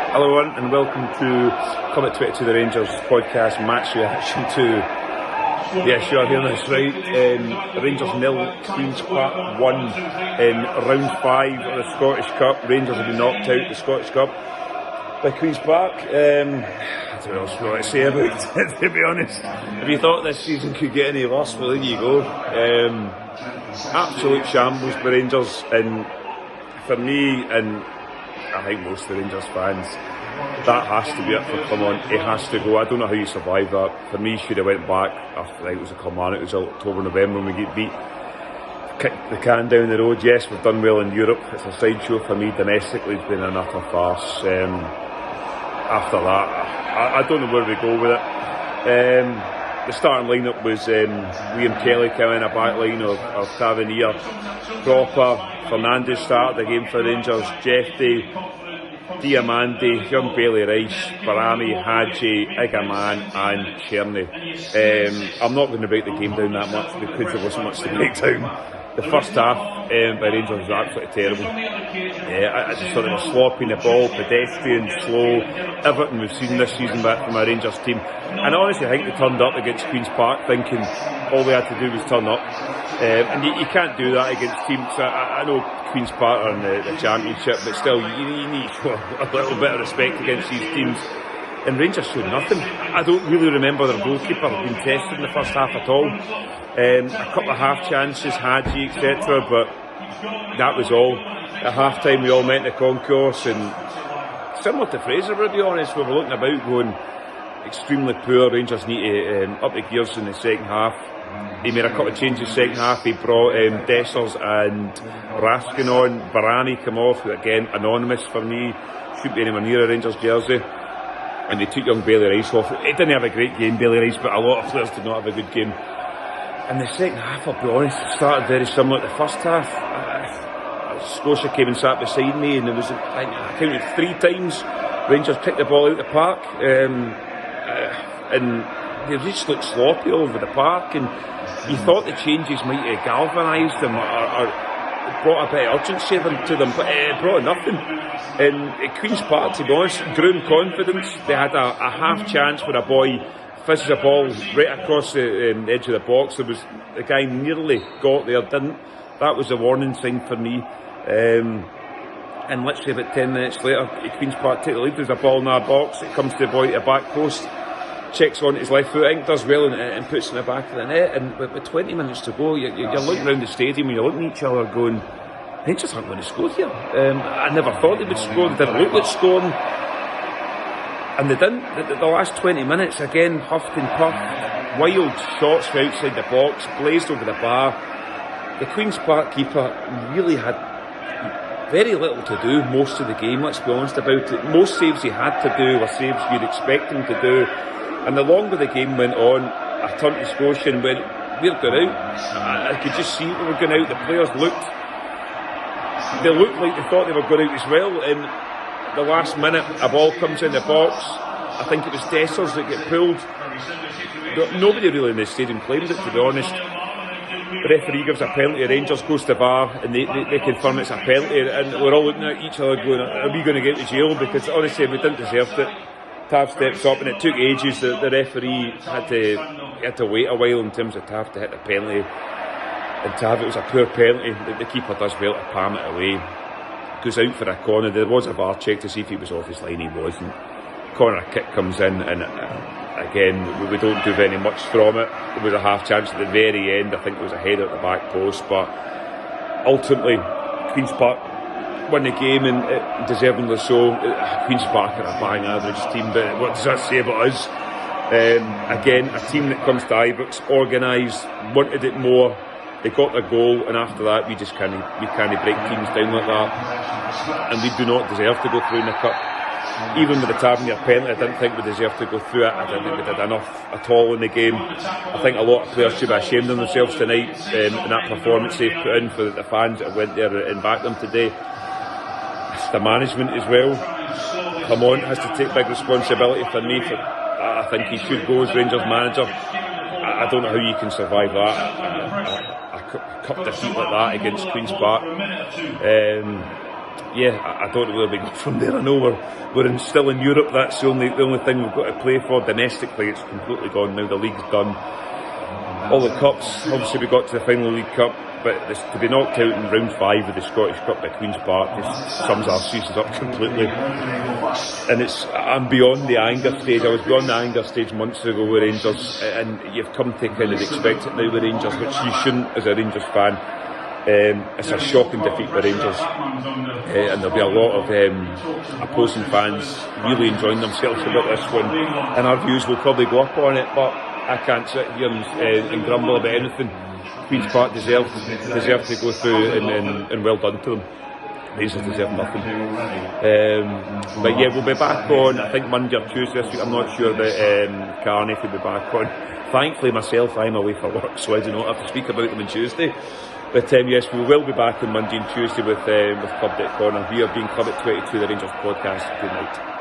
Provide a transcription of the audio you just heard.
Hello everyone and welcome to Clement 22 the Rangers podcast match reaction to yes, you're hearing this right. Rangers 0, Queen's Park 1 in round 5 of the Scottish Cup. Rangers have been knocked out of the Scottish Cup by Queen's Park. I don't know what else to say about it, to be honest. If you thought this season could get any worse, well there you go. Absolute shambles for Rangers, and for me, and I think most of the Rangers fans, that has to be it for Clement. He has to go. I don't know how you survive that. For me, he should have went back after, it was a Clement, it was October, November when we get beat. Kicked the can down the road. Yes, we've done well in Europe. It's a sideshow for me. Domestically, it's been an utter farce. After that, I don't know where we go with it. The starting lineup was Liam Kelly coming in, a back line of Tavernier, Cropper, Fernandez started the game for Rangers, Jeffrey, Diamandi, young Bailey Rice, Barami, Hadji, Igaman and Cherney. I'm not going to break the game down that much because there wasn't much to break down. The first half by Rangers was absolutely terrible. I just thought they were sloppy, the ball, pedestrian, slow, everything we've seen this season back from our Rangers team. And I honestly think they turned up against Queen's Park thinking all they had to do was turn up. And you can't do that against teams. I know Queen's Park are in the Championship, but still you need to show a little bit of respect against these teams. And Rangers showed nothing. I don't really remember their goalkeeper being tested in the first half at all. A couple of half chances, Hadji, etc., but that was all. At half time we all met in the concourse, and similar to Fraser, to be honest, we were looking about going extremely poor. Rangers need to up the gears in the second half. He made a couple of changes second half. He brought Dessers and Raskin on. Barani come off, who again anonymous for me, shouldn't be anywhere near a Rangers jersey. And they took young Bailey Rice off. He didn't have a great game, Bailey Rice, but a lot of players did not have a good game. And the second half, I'll be honest, it started very similar to the first half. Scotia came and sat beside me, and there was, I counted 3 times Rangers kicked the ball out the park, and they just looked sloppy all over the park. And you thought the changes might have galvanised them or brought a bit of urgency to them, but it brought nothing. And at Queen's Park, to be honest, grew in confidence. They had a half chance where a boy fizzes a ball right across the edge of the box. There was a guy nearly got there, didn't. That was a warning sign for me. And literally about 10 minutes later, Queen's Park take the lead. There's a ball in our box. It comes to the boy at the back post, checks on his left foot, I think does well and puts it in the back of the net. And with 20 minutes to go, you're looking around the stadium and you're looking at each other going, Rangers aren't going to score here. I never thought they would score. They didn't look like scoring. And they didn't. The last 20 minutes, again, huffed and puffed. Wild shots from outside the box, blazed over the bar. The Queen's Park keeper really had very little to do most of the game, let's be honest about it. Most saves he had to do were saves you'd expect him to do. And the longer the game went on, I turned to Scotia and went, we're going out. I could just see we were going out. The players looked like they thought they were going out as well. And the last minute, a ball comes in the box. I think it was Dessers that get pulled. Nobody really in the stadium claimed it, to be honest. The referee gives a penalty, Rangers goes to VAR, and they confirm it's a penalty, and we're all looking at each other going, are we going to get to jail? Because honestly, we didn't deserve it. Tav steps up, and it took ages. The referee had to wait a while in terms of Tav to hit the penalty. And Tav, it was a poor penalty. The keeper does well to palm it away. Goes out for a corner. There was a VAR check to see if he was off his line. He wasn't. Corner kick comes in, and again, we don't do very much from it. There was a half chance at the very end. I think it was a header at the back post, but ultimately, Queen's Park won the game, and deservingly so. Queen's Park are a bang average team, but what does that say about us? Again, a team that comes to Ibrox, organised, wanted it more. They got their goal, and after that, we can't break teams down like that, and we do not deserve to go through in the cup. Even with the Tavernier penalty, I didn't think we deserved to go through it. I didn't think we did enough at all in the game. I think a lot of players should be ashamed of themselves tonight in that performance they've put in for the fans that went there and backed them today. It's the management as well. Clement has to take big responsibility for me. I think he should go as Rangers manager. I don't know how you can survive that. A cup defeat like that against Queen's Park. I don't know where we go from there. I know we're still in Europe. That's the only thing we've got to play for. Domestically, it's completely gone now. The league's done. All the cups, obviously we got to the final League Cup, but to be knocked out in round 5 of the Scottish Cup at Queen's Park just sums our seasons up completely. And I'm beyond the anger stage. I was beyond the anger stage months ago with Rangers, and you've come to kind of expect it now with Rangers, which you shouldn't as a Rangers fan. It's a shocking defeat for Rangers, and there'll be a lot of opposing fans really enjoying themselves about this one, and our views will probably go up on it, but I can't sit here and grumble about anything. Queen's Park deserve to go through, and well done to them. Rangers deserve nothing. But yeah, we'll be back on, I think, Monday or Tuesday this week. I'm not sure that Carney will be back on. Thankfully myself, I'm away for work, so I do not have to speak about them on Tuesday. But yes, we will be back on Monday and Tuesday with Club Deck Corner. We have been Club at 22, the Rangers podcast. Good night.